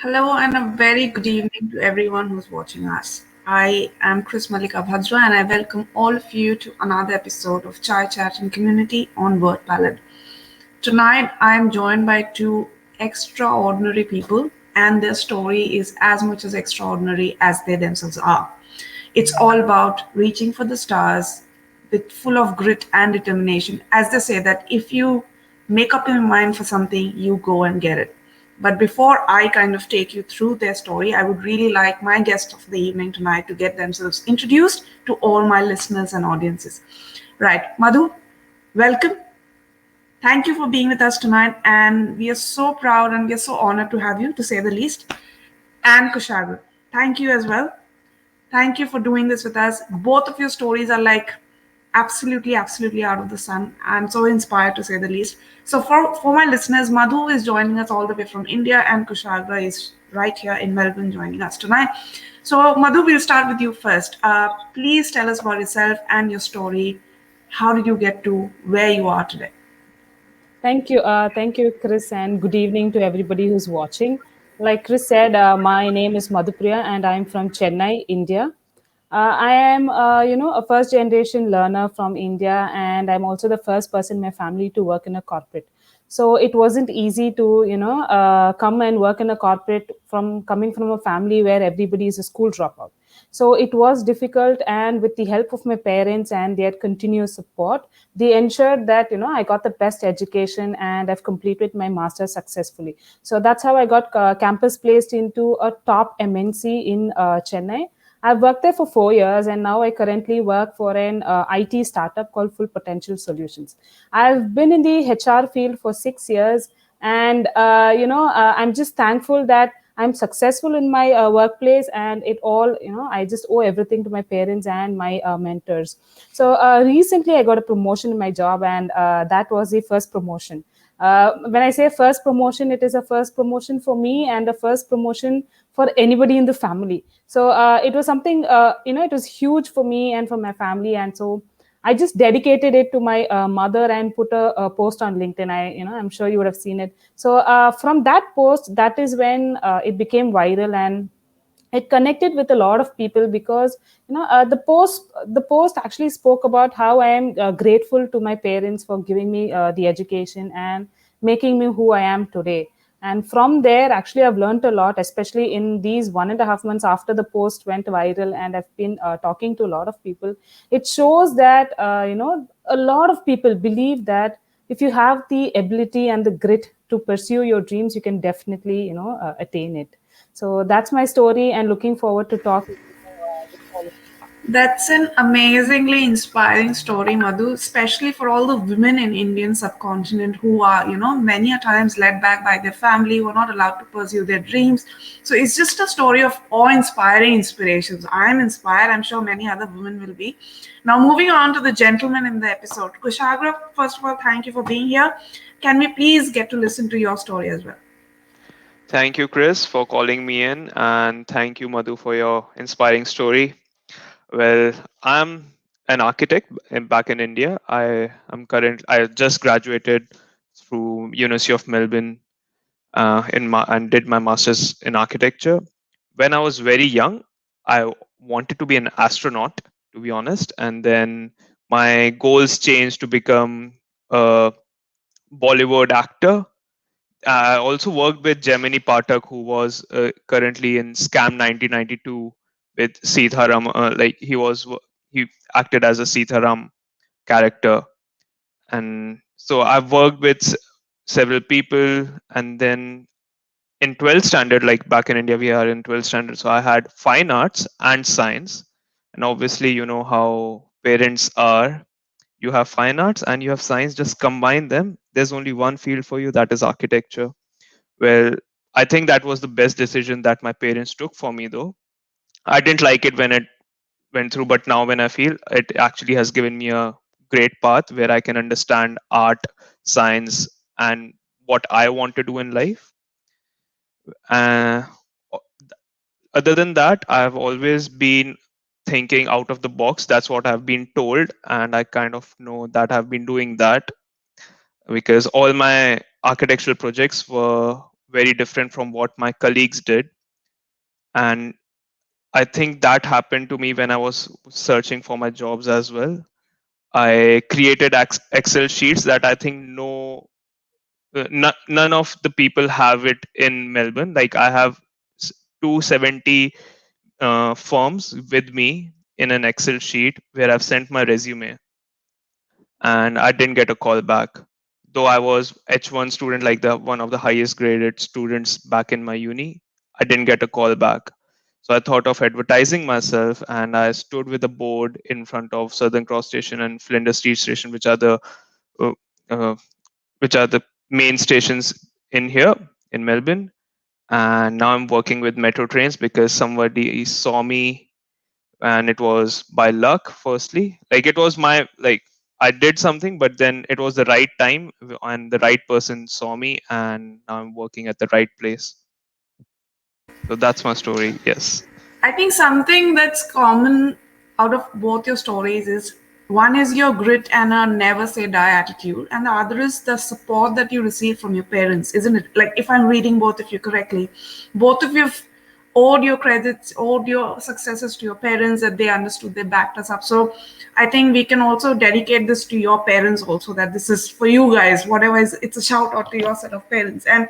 Hello and a very good evening to everyone who's watching us. I am Chris Malika Bhadra and I welcome all of you to another episode of Chai Chat and Community on Word Palette. Tonight I am joined by two extraordinary people and their story is as much as extraordinary as they themselves are. It's all about reaching for the stars with full of grit and determination. As they say that if you make up your mind for something, you go and get it. But before I kind of take you through their story, I would really like my guest of the evening tonight to get themselves introduced to all my listeners and audiences. Right, Madhu, welcome. Thank you for being with us tonight, and we are so proud and we are so honored to have you, to say the least. And Kushagra, thank you as well. Thank you for doing this with us. Both of your stories are like absolutely, absolutely out of the sun. I'm so inspired to say the least. So for my listeners, Madhu is joining us all the way from India, and Kushagra is right here in Melbourne joining us tonight. So Madhu, we'll start with you first. Please tell us about yourself and your story. How did you get to where you are today? Thank you, Chris, and good evening to everybody who's watching. Like Chris said, my name is Madhu Priya, and I'm from Chennai, India. I am, a first generation learner from India, and I'm also the first person in my family to work in a corporate. So it wasn't easy to, come and work in a corporate from coming from a family where everybody is a school dropout. So it was difficult, and with the help of my parents and their continuous support, they ensured that I got the best education and I've completed my master's successfully. So that's how I got campus placed into a top MNC in Chennai. I've worked there for 4 years, and now I currently work for an IT startup called Full Potential Solutions. I've been in the HR field for 6 years, and I'm just thankful that I'm successful in my workplace, and it all, I just owe everything to my parents and my mentors. So recently, I got a promotion in my job, and that was the first promotion. When I say first promotion, it is a first promotion for me and a first promotion for anybody in the family. So it was something, it was huge for me and for my family, and so I just dedicated it to my mother and put a post on LinkedIn. I'm sure you would have seen it. So from that post, that is when it became viral, and it connected with a lot of people because the post actually spoke about how I am grateful to my parents for giving me the education and making me who I am today. And from there, actually, I've learned a lot, especially in these 1.5 months after the post went viral, and I've been talking to a lot of people. It shows that a lot of people believe that if you have the ability and the grit to pursue your dreams, you can definitely attain it. So that's my story, and looking forward to talking with all of you. That's an amazingly inspiring story, Madhu, especially for all the women in Indian subcontinent who are, many a times led back by their family, who are not allowed to pursue their dreams. So it's just a story of awe-inspiring inspirations. I'm inspired. I'm sure many other women will be. Now, moving on to the gentleman in the episode. Kushagra, first of all, thank you for being here. Can we please get to listen to your story as well? Thank you, Chris, for calling me in, and thank you, Madhu, for your inspiring story. Well, I'm an architect back in India. I just graduated through University of Melbourne and did my master's in architecture. When I was very young, I wanted to be an astronaut, to be honest, and then my goals changed to become a Bollywood actor. I also worked with Gemini Pathak, who was currently in Scam 1992 with Sitharam. He acted as a Sitharam character, and so I've worked with several people. And then in 12th standard, like back in India, we are in 12th standard, so I had fine arts and science. And obviously, you know how parents are. You have fine arts and you have science. Just combine them. There's only one field for you, that is architecture. Well, I think that was the best decision that my parents took for me, though. I didn't like it when it went through, but now when I feel it actually has given me a great path where I can understand art, science, and what I want to do in life. Uh, Other than that, I've always been thinking out of the box. That's what I've been told, and I kind of know that I've been doing that because all my architectural projects were very different from what my colleagues did. And I think that happened to me when I was searching for my jobs as well. I created Excel sheets that I think none of the people have it in Melbourne. Like I have 270 firms with me in an Excel sheet where I've sent my resume, and I didn't get a call back. Though I was H1 student, like the one of the highest graded students back in my uni, I didn't get a call back. So I thought of advertising myself, and I stood with a board in front of Southern Cross Station and Flinders Street Station, uh, uh, which are the main stations in here in Melbourne. And now I'm working with metro trains because somebody saw me, and it was by luck. Firstly, like it was my like I did something, but then it was the right time and the right person saw me, and now I'm working at the right place. So that's my story. Yes. I think something that's common out of both your stories is one is your grit and a never say die attitude, and the other is the support that you receive from your parents, isn't it? Like, if I'm reading both of you correctly, both of you have owed your credits, owed your successes to your parents, that they understood, they backed us up. So I think we can also dedicate this to your parents also, that this is for you guys, whatever is, it's a shout out to your set of parents. And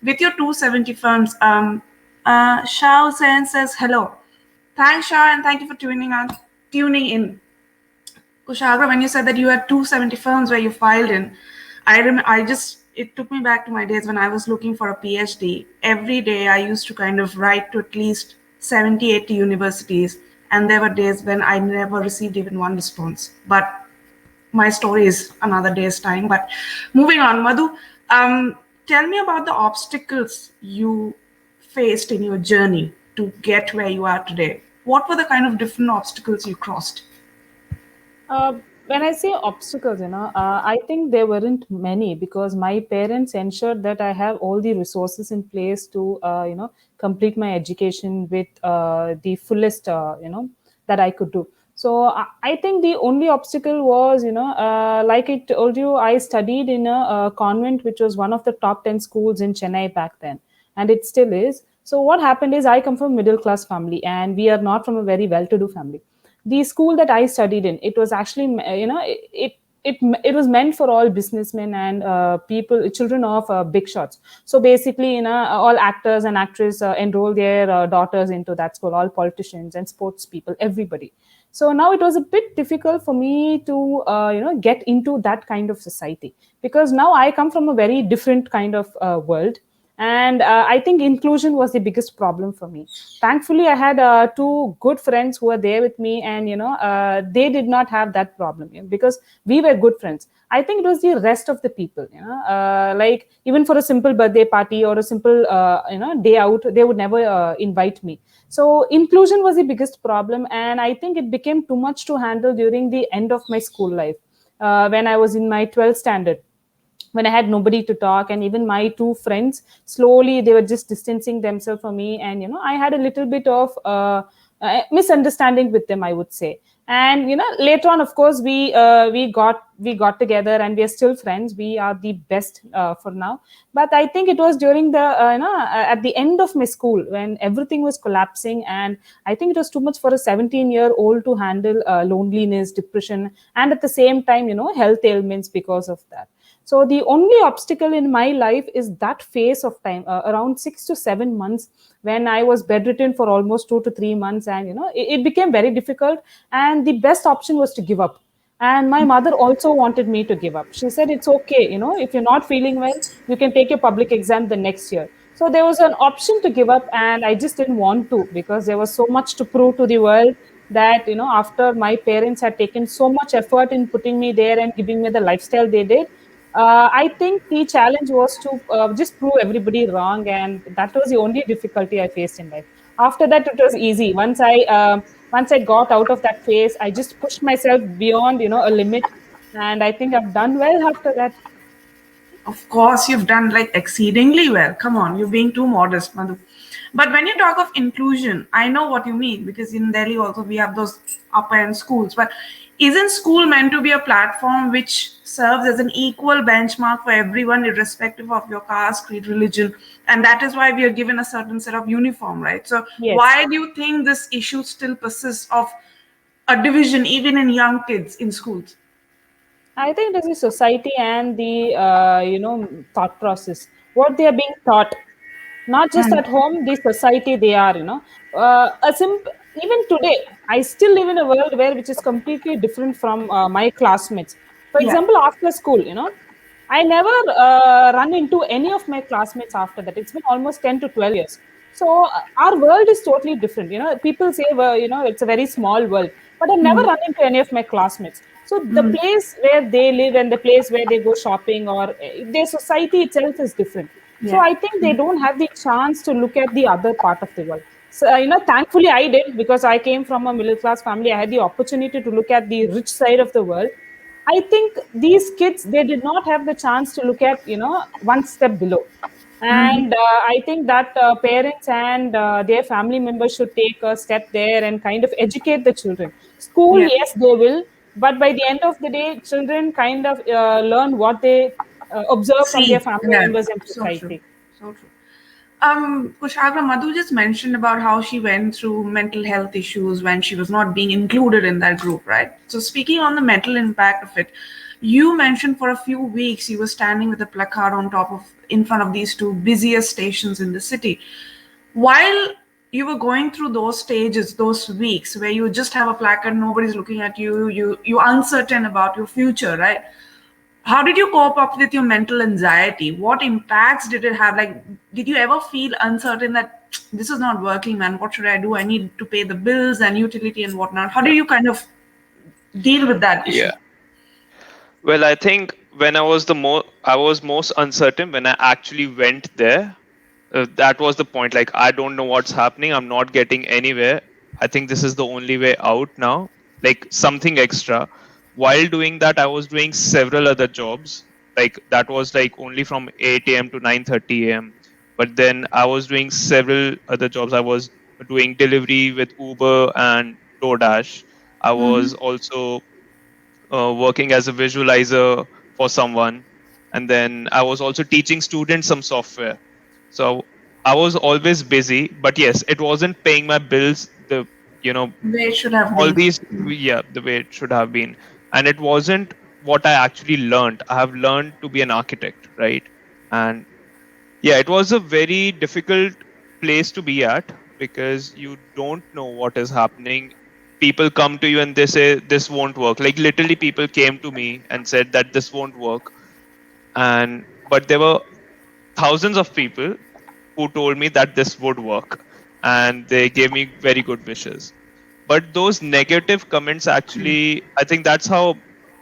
with your 270 firms, Shao Sen says hello. Thanks, Shah, and thank you for tuning in. Kushagra, when you said that you had 270 firms where you filed in, it took me back to my days when I was looking for a PhD. Every day I used to kind of write to at least 70, 80 universities, and there were days when I never received even one response. But my story is another day's time. But moving on, Madhu, tell me about the obstacles you faced in your journey to get where you are today. What were the kind of different obstacles you crossed? When I say obstacles, I think there weren't many because my parents ensured that I have all the resources in place to, complete my education with the fullest, that I could do. So I think the only obstacle was, like I told you, I studied in a convent which was one of the top 10 schools in Chennai back then, and it still is. So what happened is I come from a middle class family, and we are not from a very well-to-do family. The school that I studied in, it was actually, it was meant for all businessmen and people, children of big shots. So basically, all actors and actresses enroll their daughters into that school, all politicians and sports people, everybody. So now it was a bit difficult for me to, get into that kind of society, because now I come from a very different kind of world. And I think inclusion was the biggest problem for me. Thankfully, I had two good friends who were there with me, and they did not have that problem, because we were good friends. I think it was the rest of the people, like even for a simple birthday party or a simple day out, they would never invite me. So inclusion was the biggest problem, and I think it became too much to handle during the end of my school life, when I was in my 12th standard, when I had nobody to talk. And even my two friends, slowly they were just distancing themselves from me, and I had a little bit of misunderstanding with them, I would say. And later on, of course, we got together, and we are still friends. We are the best for now. But I think it was during the at the end of my school, when everything was collapsing, and I think it was too much for a 17-year-old to handle loneliness, depression, and at the same time, health ailments because of that. So the only obstacle in my life is that phase of time, around 6 to 7 months, when I was bedridden for almost 2 to 3 months, and it became very difficult. And the best option was to give up. And my mother also wanted me to give up. She said, it's okay, if you're not feeling well, you can take your public exam the next year. So there was an option to give up, and I just didn't want to, because there was so much to prove to the world, that after my parents had taken so much effort in putting me there and giving me the lifestyle they did, I think the challenge was to just prove everybody wrong, and that was the only difficulty I faced in life. After that, it was easy. Once I got out of that phase, I just pushed myself beyond a limit, and I think I've done well after that. Of course, you've done like exceedingly well. Come on, you're being too modest, Madhu. But when you talk of inclusion, I know what you mean, because in Delhi also we have those upper end schools. But Isn't school meant to be a platform which serves as an equal benchmark for everyone, irrespective of your caste, creed, religion? And that is why we are given a certain set of uniform, right? So, Yes. why do you think this issue still persists of a division even in young kids in schools? I think it is the society and the thought process, what they are being taught, not just Mm. at home, the society they are. Even today, I still live in a world where which is completely different from my classmates. For Yeah. example, after school, I never run into any of my classmates after that. It's been almost 10 to 12 years. So our world is totally different. People say, well, it's a very small world, but I never Mm. run into any of my classmates. So the Mm. place where they live and the place where they go shopping or their society itself is different. So Yeah. I think they don't have the chance to look at the other part of the world. So, thankfully I did because I came from a middle class family. I had the opportunity to look at the rich side of the world. I think these kids, they did not have the chance to look at, one step below. Mm. And I think that parents and their family members should take a step there and kind of educate the children. School, Yeah. yes, they will, but by the end of the day, children kind of learn what they observe from their See, family yeah, members and so true, society. so true. Kushagra, Madhu just mentioned about how she went through mental health issues when she was not being included in that group, right? So, speaking on the mental impact of it, you mentioned for a few weeks you were standing with a placard on top of, in front of these two busiest stations in the city. While you were going through those stages, those weeks where you just have a placard, nobody's looking at you, you're uncertain about your future, right? How did you cope up with your mental anxiety? What impacts did it have? Like, did you ever feel uncertain that this is not working, man? What should I do? I need to pay the bills and utility and whatnot. How did you kind of deal with that issue? Yeah. Well, I think when I was most uncertain when I actually went there. That was the point. Like, I don't know what's happening. I'm not getting anywhere. I think this is the only way out now. Like, something extra. While doing that, I was doing several other jobs. Like, that was like only from 8 a.m. to 9:30 a.m. But then I was doing several other jobs. I was doing delivery with Uber and DoorDash. I Mm-hmm. was also working as a visualizer for someone, and then I was also teaching students some software. So I was always busy, but yes, it wasn't paying my bills, the you know Where it should have all been. these, yeah, the way it should have been. And it wasn't what I actually learned. I have learned to be an architect, right? And yeah, it was a very difficult place to be at because you don't know what is happening. People come to you and they say this won't work. Like, literally, people came to me and said that this won't work. And but there were thousands of people who told me that this would work, and they gave me very good wishes. But those negative comments, actually, I think that's how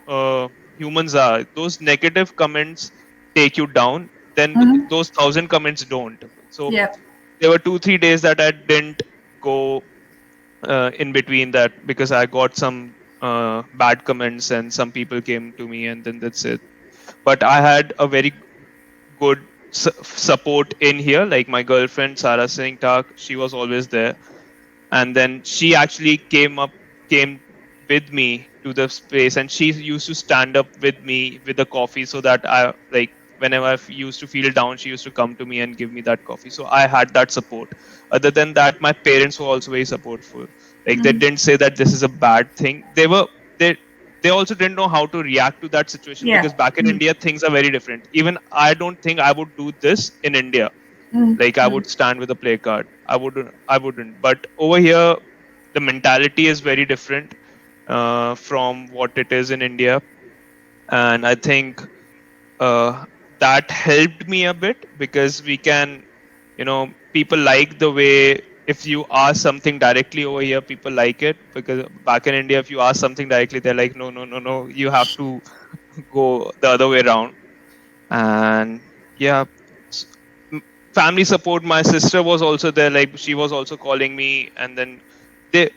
uh, humans are. Those negative comments take you down, then Mm-hmm. those thousand comments don't. So Yeah. there were 2 3 days that I didn't go in between that because I got some bad comments, and some people came to me, and then that's it. But I had a very good support in here. Like, my girlfriend Sarah Singh Tak, she was always there, and then she actually came with me to the space, and she used to stand up with me with the coffee, so that I, like, whenever used to feel down, she used to come to me and give me that coffee. So I had that support. Other than that, my parents were also very supportful. Like, they Mm-hmm. didn't say that this is a bad thing. They also didn't know how to react to that situation, Yeah. because back in Mm-hmm. India things are very different. Even I don't think I would do this in India. Like, I Mm-hmm. would stand with a play card. I wouldn't. But over here, the mentality is very different from what it is in India. And I think uh, that helped me a bit, because we can, people like the way, if you ask something directly over here, people like it. Because back in India, if you ask something directly, they're like, no, no, no, no, you have to go the other way around. And yeah, s- m- family support. My sister was also there. Like, she was also calling me, and then they,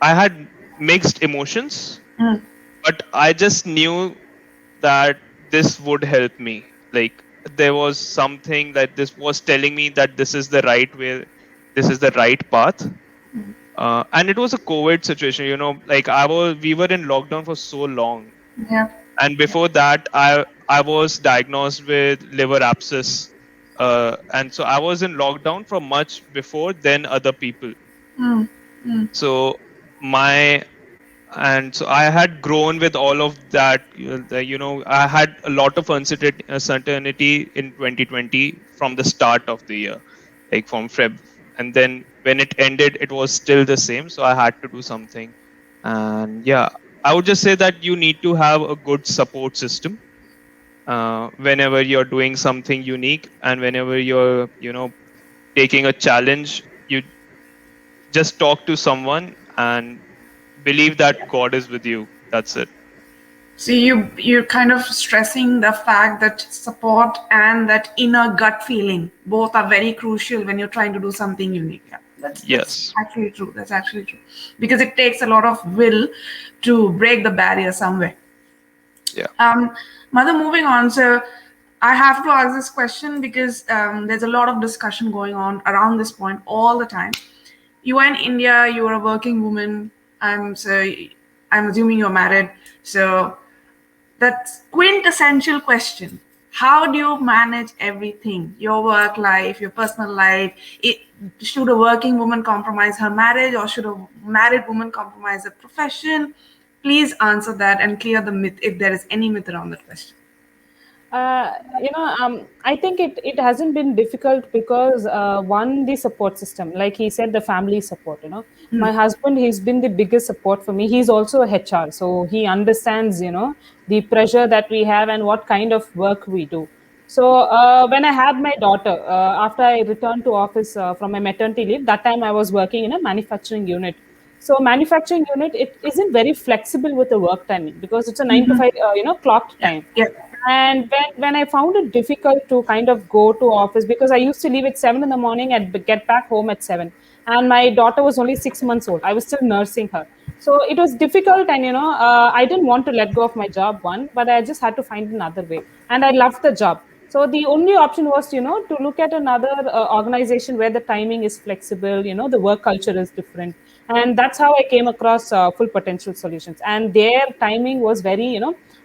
I had mixed emotions, Mm-hmm. but I just knew that this would help me. Like, there was something that this was telling me that this is the right way, this is the right path. And it was a COVID situation. Like we were in lockdown for so long, Yeah. and before that, I was diagnosed with liver abscess, and so I was in lockdown for much before than other people. Mm. Mm. So my and so I had grown with all of that. I had a lot of uncertainty in 2020 from the start of the year, like from Feb, and then when it ended, it was still the same. So I had to do something, and yeah, I would just say that you need to have a good support system whenever you're doing something unique, and whenever you're taking a challenge. You just talk to someone and believe that God is with you. That's it. So you're kind of stressing the fact that support and that inner gut feeling both are very crucial when you're trying to do something unique. Yeah, that's Yes. actually true. That's actually true because it takes a lot of will to break the barrier somewhere. Yeah. Um, Mother, moving on. So I have to ask this question because there's a lot of discussion going on around this point all the time. You are in India. You are a working woman. I'm assuming you're married. So that's quintessential question. How do you manage everything? Your work life, your personal life. Should a working woman compromise her marriage, or should a married woman compromise her profession? Please answer that and clear the myth if there is any myth around that question. I think it hasn't been difficult because one, the support system, like he said, the family support. My husband, he's been the biggest support for me. He's also a HR, so he understands, the pressure that we have and what kind of work we do. So when I had my daughter, after I returned to office from my maternity leave, that time I was working in a manufacturing unit. So manufacturing unit, it isn't very flexible with the work timing because it's a 9 to 5, clocked Yeah, time. yeah, And when I found it difficult to kind of go to office because I used to leave at 7 in the morning and get back home at 7, and my daughter was only 6 months old. I was still nursing her, so it was difficult. And I didn't want to let go of my job one, but I just had to find another way, and I loved the job. So the only option was to look at another organization where the timing is flexible. The work culture is different, and that's how I came across Full Potential Solutions, and their timing was very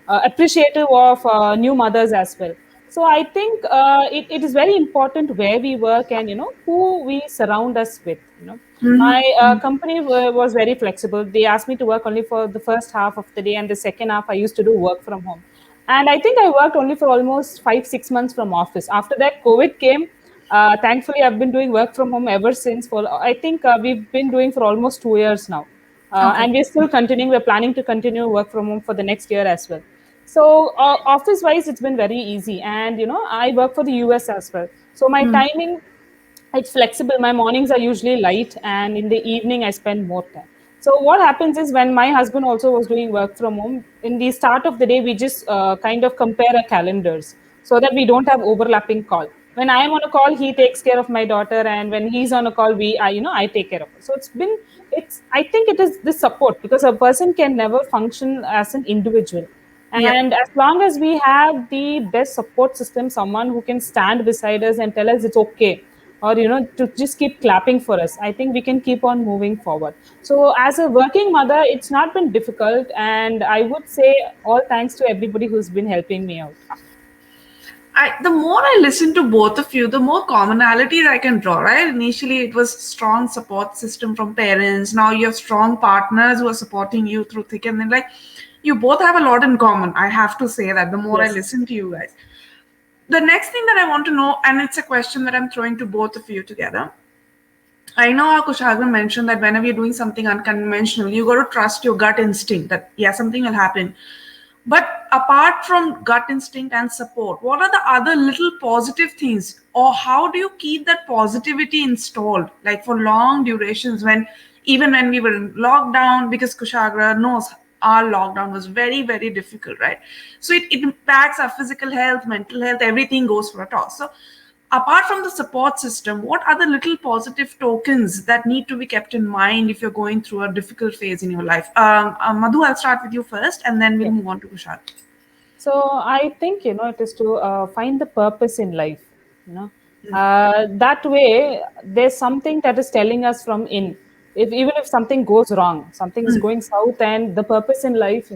appreciative of new mothers as well. So I think it is very important where we work and who we surround us with. My company was very flexible. They asked me to work only for the first half of the day, and the second half I used to do work from home. And I think I worked only for almost 5 6 months from office. After that, COVID came. Thankfully, I've been doing work from home ever since. For I think we've been doing for almost 2 years now, okay. and we're still continuing. We're planning to continue work from home for the next year as well. So office wise, it's been very easy, and I work for the US as well. So my timing, it's flexible. My mornings are usually light, and in the evening I spend more time. So what happens is when my husband also was doing work from home, in the start of the day we just kind of compare our calendars so that we don't have overlapping call. When I am on a call, he takes care of my daughter, and when he's on a call, I take care of her. So I think it is the support, because a person can never function as an individual. Yep. And as long as we have the best support system, someone who can stand beside us and tell us it's okay, or to just keep clapping for us, I think we can keep on moving forward. So as a working mother, it's not been difficult, and I would say all thanks to everybody who's been helping me out. The more I listen to both of you, the more commonalities I can draw, right? Initially, it was strong support system from parents. Now you have strong partners who are supporting you through thick and thin. Like, you both have a lot in common. I have to say that the more I Yes. listen to you guys. The next thing that I want to know, and it's a question that I'm throwing to both of you together. I know how Kushagra mentioned that whenever you're doing something unconventional, you got to trust your gut instinct that, yeah, something will happen. But apart from gut instinct and support, what are the other little positive things? Or how do you keep that positivity installed, like for long durations even when we were in lockdown, because Kushagra knows our lockdown was very, very difficult, right? So it impacts our physical health, mental health, everything goes for a toss. So apart from the support system, what are the little positive tokens that need to be kept in mind if you're going through a difficult phase in your life? Madhu, I'll start with you first, and then we'll Yeah. move on to Kushal. So I think it is to find the purpose in life. That way, there's something that is telling us from in. if even if something goes wrong, something is going south, and the purpose in life,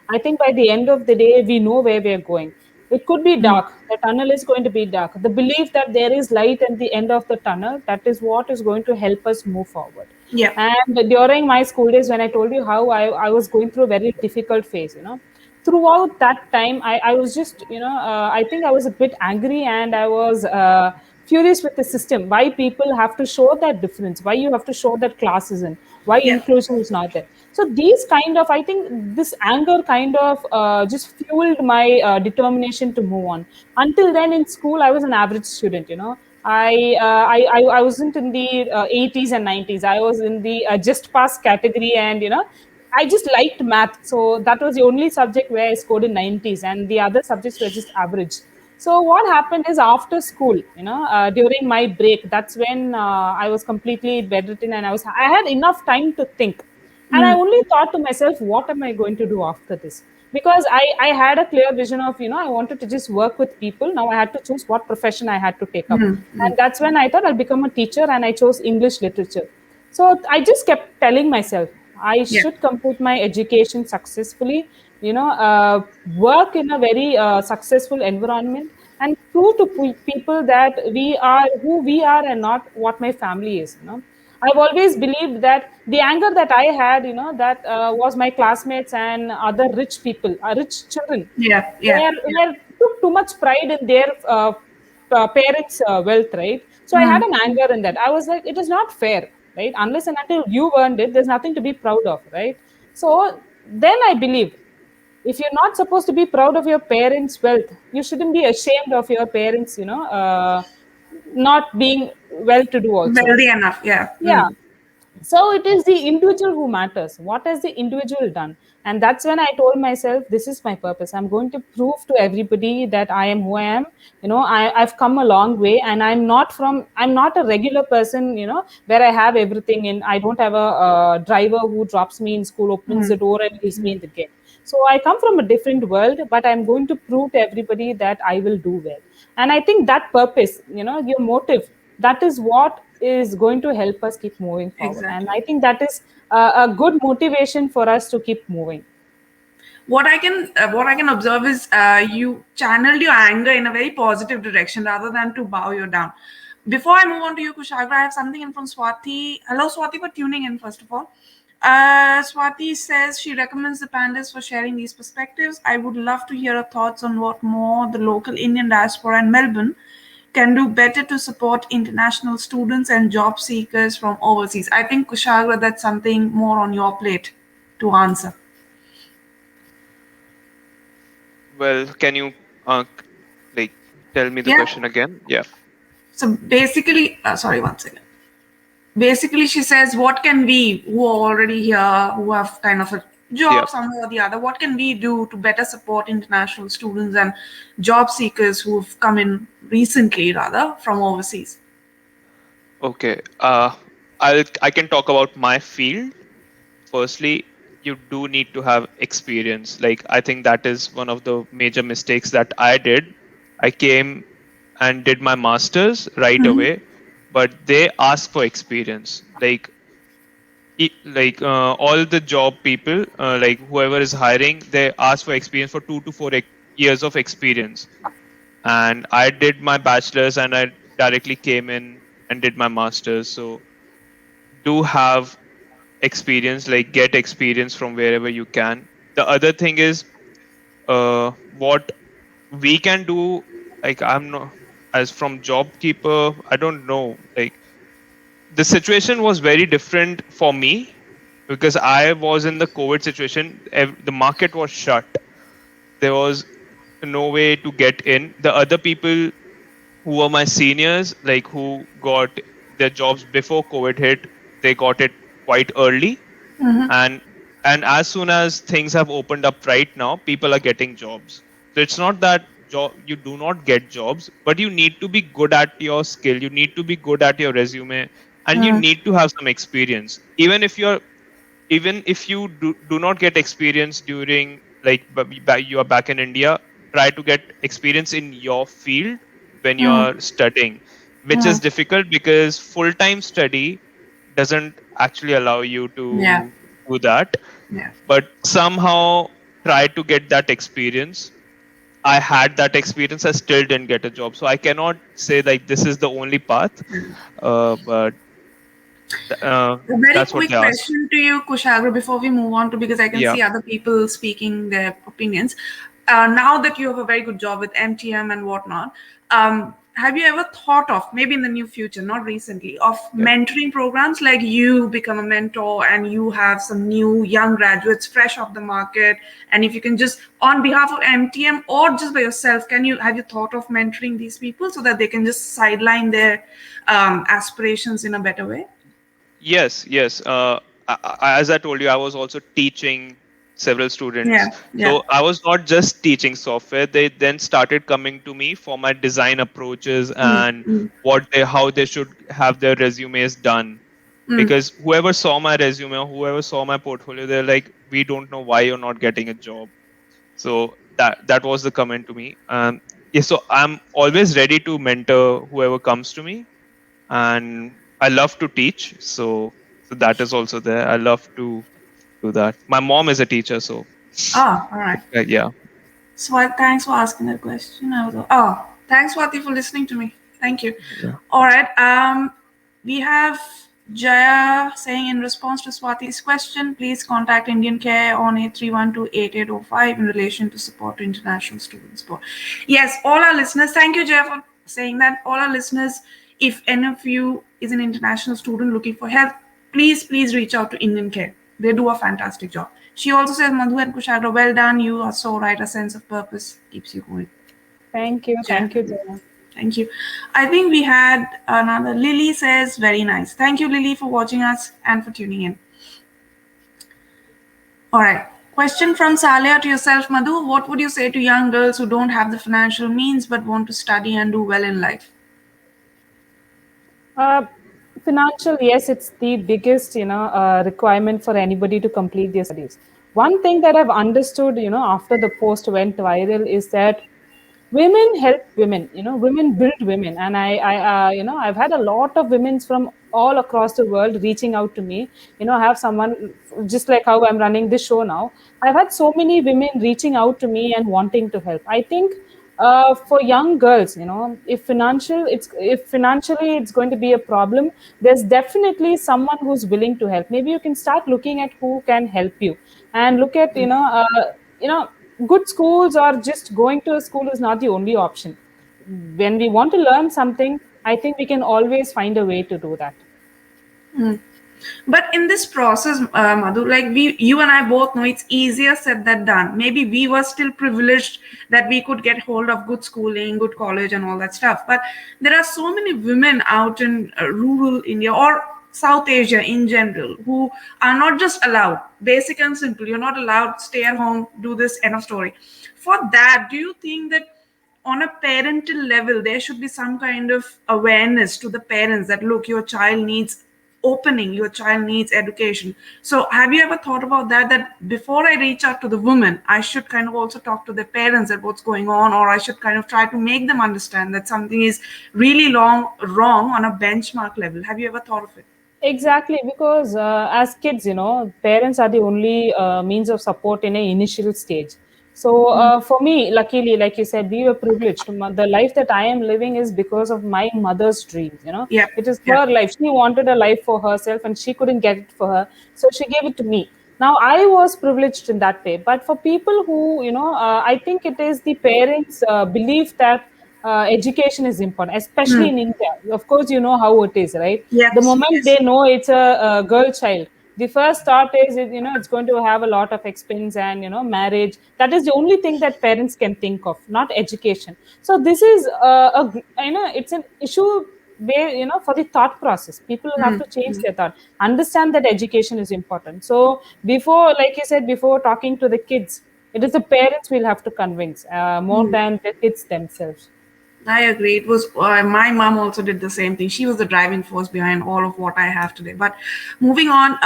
I think by the end of the day, we know where we are going. It could be Mm. dark. The tunnel is going to be dark. The belief that there is light at the end of the tunnel, that is what is going to help us move forward. Yeah. And during my school days, when I told you how I was going through a very difficult phase, throughout that time, I was just, I think I was a bit angry, and I was furious with the system. Why people have to show that difference? Why you have to show that class isn't? Why Yeah. inclusion is not there? So these kind of, I think this anger kind of just fueled my determination to move on. Until then, in school, I was an average student. I wasn't in the 80s and 90s. I was in the just pass category, and I just liked math. So that was the only subject where I scored in 90s, and the other subjects were just average. So what happened is, after school, during my break, that's when I was completely bedridden, and I had enough time to think. And I Mm. only thought to myself, what am I going to do after this? Because I had a clear vision of, I wanted to just work with people. Now I had to choose what profession I had to take up. Mm. Mm. And that's when I thought I'll become a teacher, and I chose English literature. So I just kept telling myself, I Yeah. should complete my education successfully, work in a very successful environment, and prove to people that we are who we are and not what my family is. I've always believed that the anger that I had, that was my classmates and other rich people, rich children, Yeah. Yeah. Yeah. were took too much pride in their parents' wealth, right? So I had Mm. an anger in that. I was like, it is not fair, right? Unless and until you earned it, there's nothing to be proud of, right? So then I believed, if you're not supposed to be proud of your parents' wealth, you shouldn't be ashamed of your parents, not being well to do also. Wealthy enough. Yeah. Yeah. Mm. So it is the individual who matters. What has the individual done? And that's when I told myself, this is my purpose. I'm going to prove to everybody that I am who I am. I've come a long way, and I'm not a regular person, where I have everything in. I don't have a driver who drops me in school, opens the Mm. door, and leaves me in the gate. So I come from a different world, but I'm going to prove to everybody that I will do well. And I think that purpose, your motive, that is what is going to help us keep moving forward. And Exactly. I think that is a good motivation for us to keep moving. What I can observe is you channeled your anger in a very positive direction rather than to bow you down. Before I move on to you, Kushagra, I have something in from Swati. Hello, Swati, for tuning in first of all. Swati says she recommends the panelists for sharing these perspectives. I would love to hear her thoughts on what more the local Indian diaspora in Melbourne can do better to support international students and job seekers from overseas. I think, Kushagra, that's something more on your plate to answer. Well, can you like tell me the Yeah. question again? Yeah. So basically, sorry, one second. Basically, she says, what can we, who are already here, who have kind of a Yeah. job somewhere or the other, what can we do to better support international students and job seekers who've come in recently, rather, from overseas? Okay. I can talk about my field. Firstly, you do need to have experience. Like, I think that is one of the major mistakes that I did. I came and did my masters right Hmm. away, but they ask for experience. All the job people, like whoever is hiring, they ask for experience for 2 to 4 years of experience. And I did my bachelor's and I directly came in and did my master's. So do have experience, like get experience from wherever you can. The other thing is, what we can do. Like, I'm not, as from job keeper, I don't know. Like, the situation was very different for me because I was in the COVID situation. The market was shut. There was no way to get in. The other people who were my seniors, like who got their jobs before COVID hit, they got it quite early. Hmm. And and as soon as things have opened up right now, people are getting jobs. So it's not that you do not get jobs, but you need to be good at your skill, you need to be good at your resume, and you need to have some experience. Even if you do not get experience during, like, you are back in India, try to get experience in your field when you Hmm. are studying, which Hmm. is difficult because full time study doesn't actually allow you Yeah. to do that. Yeah. But somehow try to get that experience. I had that experience. I still didn't get a job. So I cannot say like this is the only path. But A very that's what quick they asked. question to you, Kushagra, before we move on to, because I can Yeah. see other people speaking their opinions. Now that you have a very good job with MTM and whatnot, have you ever thought of, maybe in the near future, not recently, of Yeah. mentoring programs like you become a mentor and you have some new young graduates fresh off the market? And if you can just, on behalf of MTM or just by yourself, have you thought of mentoring these people so that they can just sideline their aspirations in a better way? Yes, yes. As I told you, I was also teaching several students. Yeah, yeah. So I was not just teaching software. They then started coming to me for my design approaches Mm, and mm, how they should have their resumes done. mm, Because whoever saw my resume or whoever saw my portfolio, they're like, we don't know why you're not getting a job. So that was the comment to me. Yeah, so I'm always ready to mentor whoever comes to me, and I love to teach. So that is also there. I love to do that. My mom is a teacher, so Ah, all right. yeah. Thanks for asking that question. Thanks, Swati, for listening to me. Thank you. Yeah. All right. We have Jaya saying in response to Swati's question, please contact Indian Care on 83128805 in relation to support to international students. Yes, all our listeners, thank you, Jaya, for saying that. All our listeners, if any of you is an international student looking for help, please reach out to Indian Care. They do a fantastic job. She also says, Madhu and Kushagra, well done. You are so right. A sense of purpose keeps you going. Thank you. Yeah. Thank you, Jaya. Thank you. I think we had another. Lily says, very nice. Thank you, Lily, for watching us and for tuning in. All right. Question from Salia to yourself, Madhu. What would you say to young girls who don't have the financial means but want to study and do well in life? Uh, Financial, yes, it's the biggest, requirement for anybody to complete their studies. One thing that I've understood, after the post went viral is that women help women, women build women. And I've had a lot of women from all across the world reaching out to me. I have someone, just like how I'm running this show now. I've had so many women reaching out to me and wanting to help. I think for young girls, if financially it's going to be a problem, there's definitely someone who's willing to help. Maybe you can start looking at who can help you, and look at you know good schools, or just going to a school is not the only option. When we want to learn something, I think we can always find a way to do that. But in this process, Madhu, like you and I both know, it's easier said than done. Maybe we were still privileged that we could get hold of good schooling, good college, and all that stuff. But there are so many women out in rural India or South Asia in general who are not just allowed, basic and simple. You're not allowed, stay at home, do this, end of story. For that, do you think that on a parental level there should be some kind of awareness to the parents that look, your child needs opening, your child needs education? So have you ever thought about that before I reach out to the woman, I should kind of also talk to the parents at what's going on, or I should kind of try to make them understand that something is really wrong on a benchmark level? Have you ever thought of it? Exactly, because as kids, parents are the only means of support in an initial stage. So for me, luckily, like you said, we were privileged. The life that I am living is because of my mother's dreams. Yep. It is Yep. her life. She wanted a life for herself, and she couldn't get it for her, so she gave it to me. Now I was privileged in that way, but for people who, I think it is the parents' belief that education is important, especially Hmm. in India. Of course, you know how it is, right? The Yes, moment yes. they know it's a girl child, the first thought is, it's going to have a lot of expense and, marriage. That is the only thing that parents can think of, not education. So this is it's an issue where, for the thought process, people have Hmm. to change Hmm. their thought, understand that education is important. So before, like you said, before talking to the kids, it is the parents we'll have to convince more Hmm. than the kids themselves. I agree. It was my mom also did the same thing. She was the driving force behind all of what I have today. But moving on,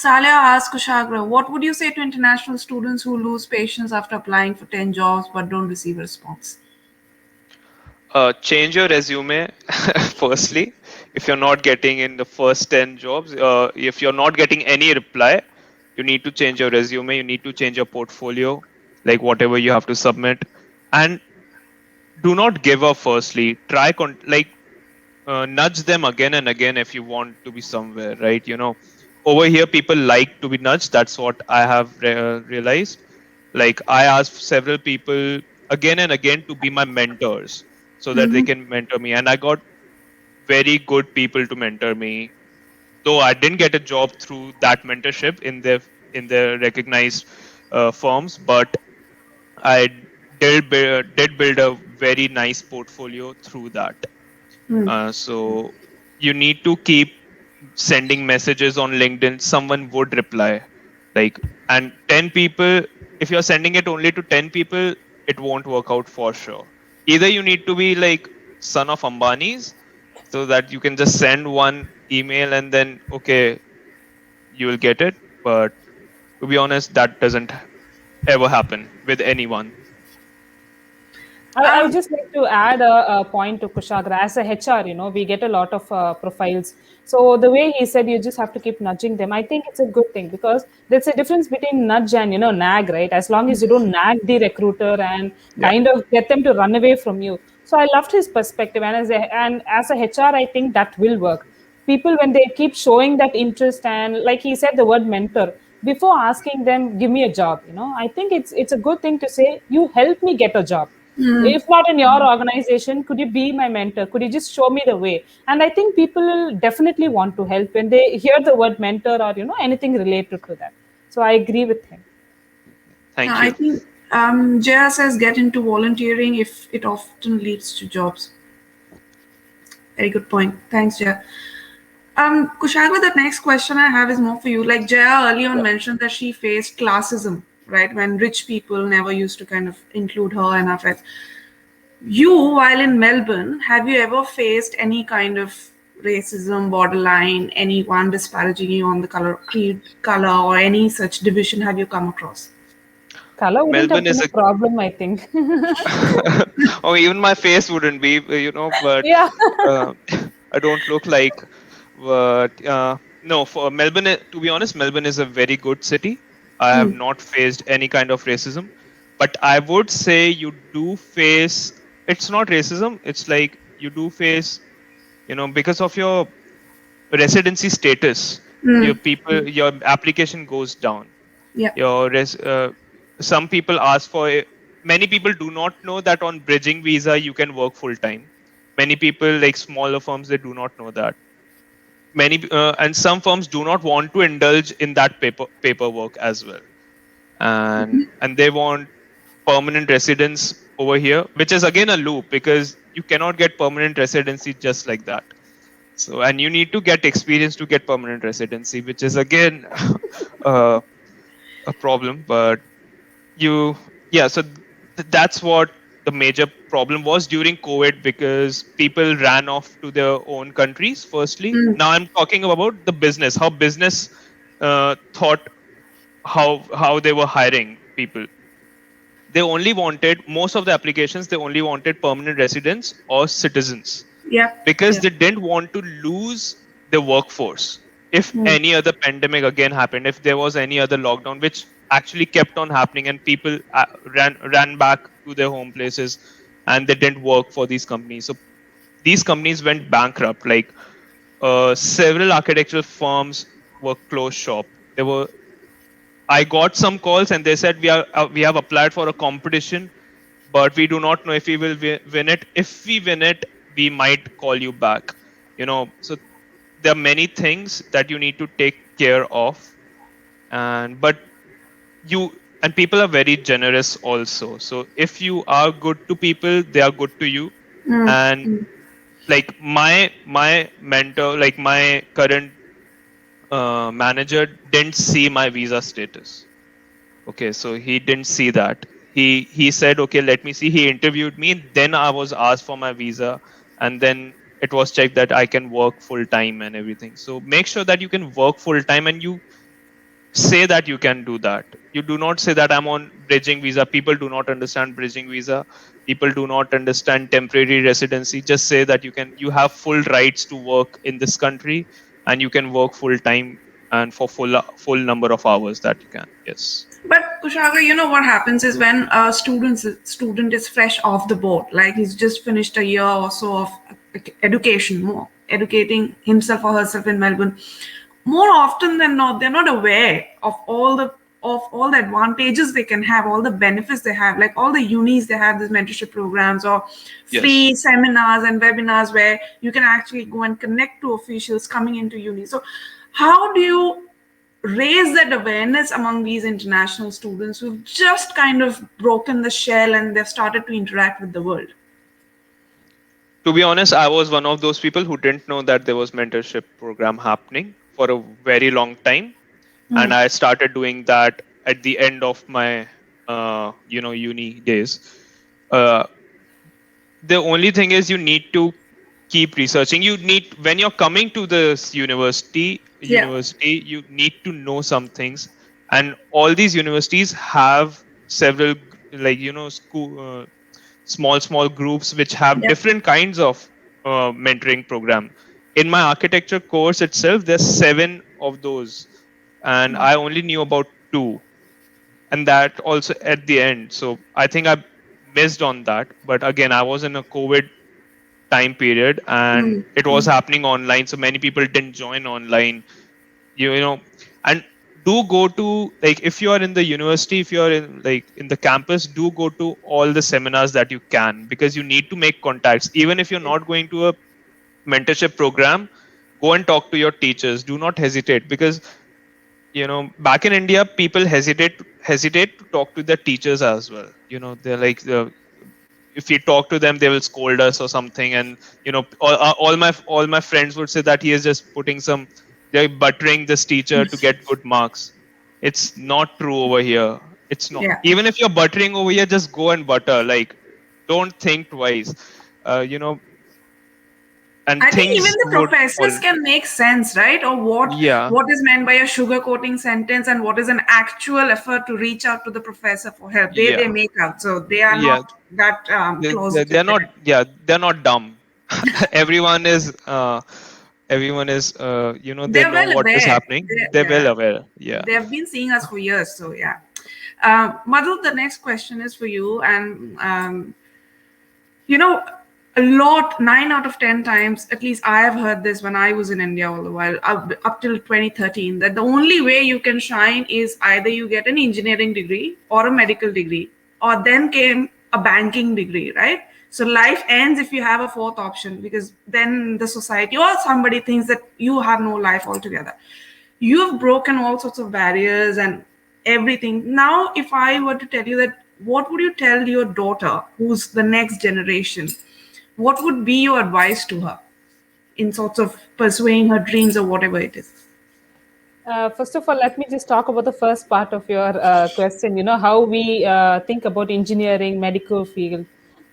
Salia asked Kushagra, what would you say to international students who lose patience after applying for 10 jobs but don't receive a response? Change your resume firstly. if you're not getting in the first 10 jobs, if you're not getting any reply, you need to change your resume, you need to change your portfolio, like whatever you have to submit. And do not give up firstly. Nudge them again and again if you want to be somewhere, right? Over here, people like to be nudged. That's what I have realized. Like, I asked several people again and again to be my mentors so that they Mm-hmm. can mentor me. And I got very good people to mentor me. Though I didn't get a job through that mentorship in the recognized firms, but I did build a very nice portfolio through that. Mm. So you need to keep sending messages on LinkedIn. Someone would reply. Like, and 10 people, if you're sending it only to 10 people, it won't work out for sure. Either you need to be like son of Ambani's so that you can just send one email and then, okay, you will get it. But to be honest, that doesn't ever happen with anyone. I would Um, just like to add a point to Kushagra. As a HR, we get a lot of profiles. So the way he said, you just have to keep nudging them. I think it's a good thing because there's a difference between nudge and nag, right? As long as you don't nag the recruiter and Yeah. kind of get them to run away from you. So I loved his perspective, and as a HR, I think that will work. People, when they keep showing that interest, and like he said, the word mentor, before asking them, give me a job. I think it's a good thing to say, you help me get a job. mm, If not in your organization, could you be my mentor? Could you just show me the way? And I think people will definitely want to help when they hear the word mentor or anything related to that. So I agree with him. Thank I you. think Jaya says get into volunteering if it often leads to jobs. Very good point. Thanks, Jaya. Kushagra, the next question I have is more for you. Like Jaya earlier on Yeah. mentioned that she faced classism, right? When rich people never used to kind of include her in her friends. You, while in Melbourne, have you ever faced any kind of racism, borderline, anyone disparaging you on the color, creed, color, or any such division have you come across? Color wouldn't have Melbourne been is a a problem, I think. or even my face wouldn't be, but Yeah. uh, I don't look like. But no, for Melbourne, to be honest, Melbourne is a very good city. I have Mm, not faced any kind of racism, but I would say you do face. It's not racism. It's like you do face, because of your residency status, your mm, people, your application goes down. yeah. Some people ask for many people do not know that on bridging visa you can work full time. Many people, like smaller firms, they do not know that. And some firms do not want to indulge in that paperwork as well, and they want permanent residence over here, which is again a loop because you cannot get permanent residency just like that. So, and you need to get experience to get permanent residency, which is again uh, a problem. But you yeah, so that's what the major problem was during COVID, because people ran off to their own countries firstly. Mm, Now I'm talking about the business, how business thought, how they were hiring people. They only wanted, most of the applications, they only wanted permanent residents or citizens, yeah. because Yeah. they didn't want to lose the workforce if Mm, any other pandemic again happened, if there was any other lockdown, which actually kept on happening, and people ran back to their home places, and they didn't work for these companies. So these companies went bankrupt. Like, several architectural firms were closed shop. There were I got some calls and they said we have applied for a competition, but we do not know if we will win it. If we win it, we might call you back. So there are many things that you need to take care of, and but you and people are very generous also. So if you are good to people, they are good to you. mm, And mm. like my mentor, like my current manager, didn't see my visa status. Okay, so he didn't see that. He said, okay, let me see. He interviewed me. Then I was asked for my visa, and then it was checked that I can work full time and everything. So make sure that you can work full time, and you say that you can do that. You do not say that I'm on bridging visa. People do not understand bridging visa. People do not understand temporary residency. Just say that you have full rights to work in this country, and you can work full time and for full number of hours that you can. Yes. But Kushagra, you know what happens is when a student is fresh off the boat, like he's just finished a year or so of education, more educating himself or herself in Melbourne. More often than not, they're not aware of all the advantages they can have, all the benefits they have, like all the unis they have, these mentorship programs or Yes. free seminars and webinars where you can actually go and connect to officials coming into uni. So, how do you raise that awareness among these international students who've just kind of broken the shell and they've started to interact with the world? To be honest, I was one of those people who didn't know that there was mentorship program happening for a very long time, and Mm. I started doing that at the end of my uni days. Uh, the only thing is you need to keep researching. You need, when you're coming to this Yeah, university you need to know some things, and all these universities have several school small groups which have yeah. different kinds of mentoring program. In my architecture course itself there's 7 of those, and Wow. I only knew about 2, and that also at the end. So I think I missed on that, but again I was in a COVID time period and Mm. it was happening online, so many people didn't join online. You know, and do go to, like, if you are in the university, if you are in like in the campus, do go to all the seminars that you can, because you need to make contacts. Even if you're not going to a mentorship program, go and talk to your teachers. Do not hesitate, because back in India people hesitate to talk to their teachers as well. They're like, if we talk to them they will scold us or something. And all my friends would say that he is just putting some, they're buttering this teacher to get good marks. It's not true over here. It's not. Yeah. Even if you're buttering over here, just go and butter, like, don't think twice. uh, you know and I think even things the would professors fall. can make sense, right? Or Yeah. what is meant by a sugarcoating sentence and what is an actual effort to reach out to the professor for help. They Yeah. make out, so they are Yeah. not that They're closeted not, there. yeah, they're not dumb. everyone is everyone is, they They're know well what is aware. happening. They, They're well yeah, aware. Yeah. they have been seeing us for years. So yeah, Madhu, the next question is for you, and you know, a lot, 9 out of 10 times, at least I have heard this when I was in India all the while, up till 2013, that the only way you can shine is either you get an engineering degree or a medical degree, or then came a banking degree, right? So life ends if you have a fourth option, because then the society or somebody thinks that you have no life altogether. You have broken all sorts of barriers and everything. Now, if I were to tell you that, what would you tell your daughter, who's the next generation? What would be your advice to her in sorts of pursuing her dreams or whatever it is? First of all, let me just talk about the first part of your question. You know, how we think about engineering, medical field.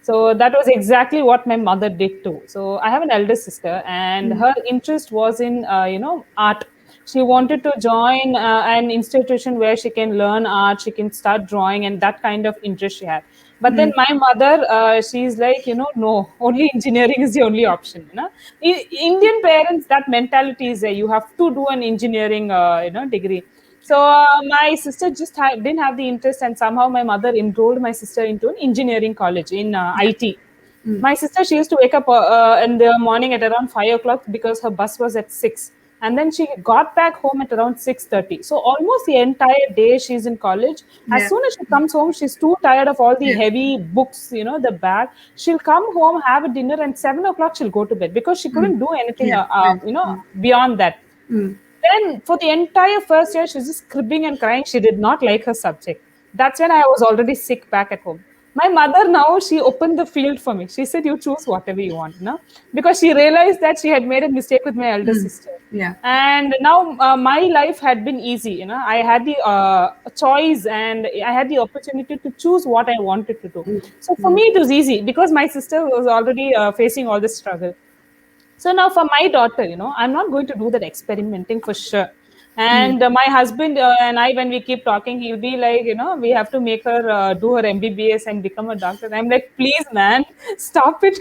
So that was exactly what my mother did too. So I have an elder sister, and Mm. her interest was in art. She wanted to join an institution where she can learn art, she can start drawing, and that kind of interest she had. But then Mm. my mother, she's like, no, only engineering is the only option. Indian parents, that mentality is there. You have to do an engineering, degree. So my sister just didn't have the interest, and somehow my mother enrolled my sister into an engineering college in Yeah. IT. Mm. My sister, she used to wake up in the morning at around 5 o'clock because her bus was at 6, and then she got back home at around 6:30. So almost the entire day she's in college. As Yeah. soon as she comes home, she's too tired of all the Yeah. heavy books, the bag. She'll come home, have a dinner, and 7 o'clock she'll go to bed because she Mm. couldn't do anything, Yeah. Yeah. Mm. beyond that. Mm. Then for the entire first year, she was just cribbing and crying. She did not like her subject. That's when I was already sick back at home. My mother now, she opened the field for me. She said, "You choose whatever you want," because she realized that she had made a mistake with my elder Mm. sister. Yeah. And now my life had been easy. I had the choice, and I had the opportunity to choose what I wanted to do. So for me, it was easy because my sister was already facing all this struggle. So now for my daughter, I'm not going to do that experimenting for sure. And my husband and I, when we keep talking, he'll be like, we have to make her do her MBBS and become a doctor. And I'm like, please, man, stop it.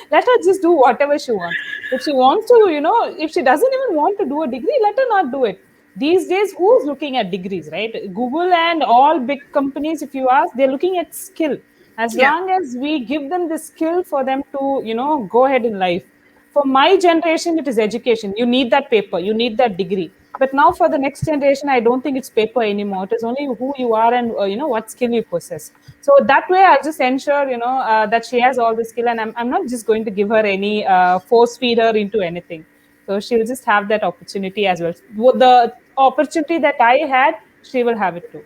Let her just do whatever she wants. If she wants to, if she doesn't even want to do a degree, let her not do it. These days, who's looking at degrees, right? Google and all big companies, if you ask, they're looking at skill. As Yeah. long as we give them the skill for them to, go ahead in life. For my generation, it is education. You need that paper, you need that degree. But now for the next generation, I don't think it's paper anymore. It is only who you are and what skill you possess. So that way, I'll just ensure that she has all the skill, and I'm not just going to give her any force feed her into anything. So she'll just have that opportunity as well. The opportunity that I had, she will have it too.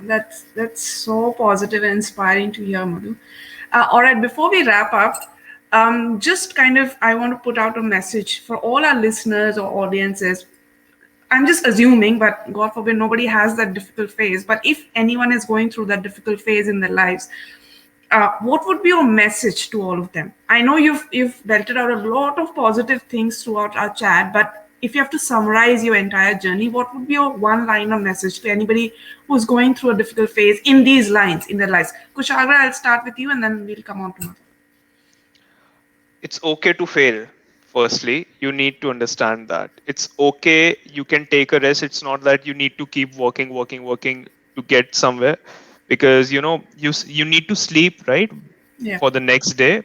That's so positive and inspiring to hear, Madhu. All right, before we wrap up, just kind of I want to put out a message for all our listeners or audiences. I'm just assuming, but God forbid nobody has that difficult phase. But if anyone is going through that difficult phase in their lives, what would be your message to all of them? I know you've belted out a lot of positive things throughout our chat, but if you have to summarize your entire journey, what would be your one-liner message to anybody who's going through a difficult phase in these lines in their lives? Kushagra, I'll start with you, and then we'll come on to Madhu. It's okay to fail. Firstly, you need to understand that it's okay. You can take a rest. It's not that you need to keep working to get somewhere, because you need to sleep, right? Yeah. For the next day,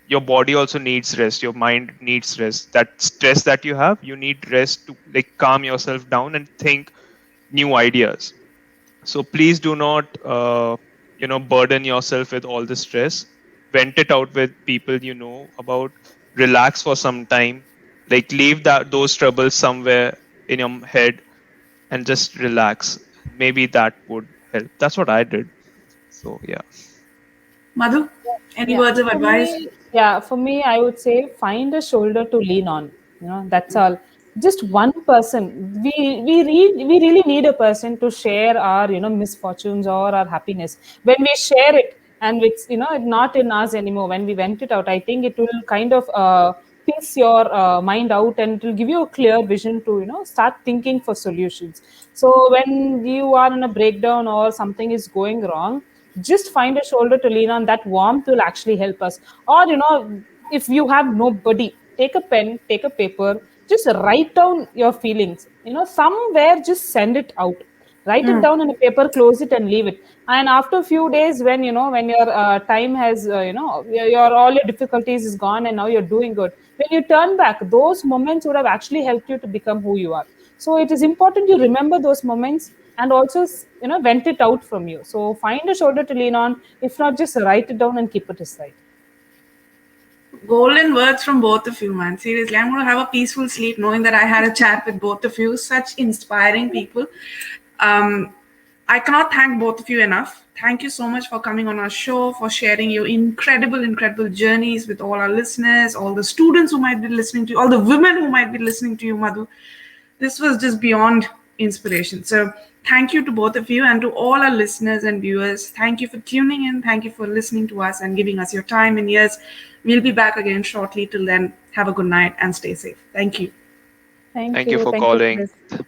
your body also needs rest. Your mind needs rest. That stress that you have, you need rest to like calm yourself down and think new ideas. So please do not burden yourself with all the stress. Vent it out with people you know about. Relax for some time, like leave that those troubles somewhere in your head and just relax. Maybe that would help. That's what I did. So yeah. Madhu, any Yeah, words of advice? for me, I would say find a shoulder to lean on. That's all. Just one person. We really need a person to share our misfortunes or our happiness. When we share it, and it's not in us anymore. When we vent it out, I think it will kind of piece your mind out, and it will give you a clear vision to start thinking for solutions. So when you are in a breakdown or something is going wrong, just find a shoulder to lean on. That warmth will actually help us. Or if you have nobody, take a pen, take a paper, just write down your feelings, somewhere, just send it out. Write it down in a paper, close it and leave it. And after a few days, when your time has your all your difficulties is gone and now you're doing good, when you turn back, those moments would have actually helped you to become who you are. So it is important you remember those moments and also vent it out from you. So find a shoulder to lean on. If not, just write it down and keep it aside. Golden words from both of you, man. Seriously, I'm going to have a peaceful sleep knowing that I had a chat with both of you. Such inspiring people. Um, I cannot thank both of you enough. Thank you so much for coming on our show, for sharing your incredible journeys with all our listeners, all the students who might be listening to you, all the women who might be listening to you, Madhu. This was just beyond inspiration. So, thank you to both of you and to all our listeners and viewers. Thank you for tuning in. Thank you for listening to us and giving us your time and ears. We'll be back again shortly. Till then, have a good night and stay safe. Thank you. Thank Thank you you. for Thank you, calling. Chris.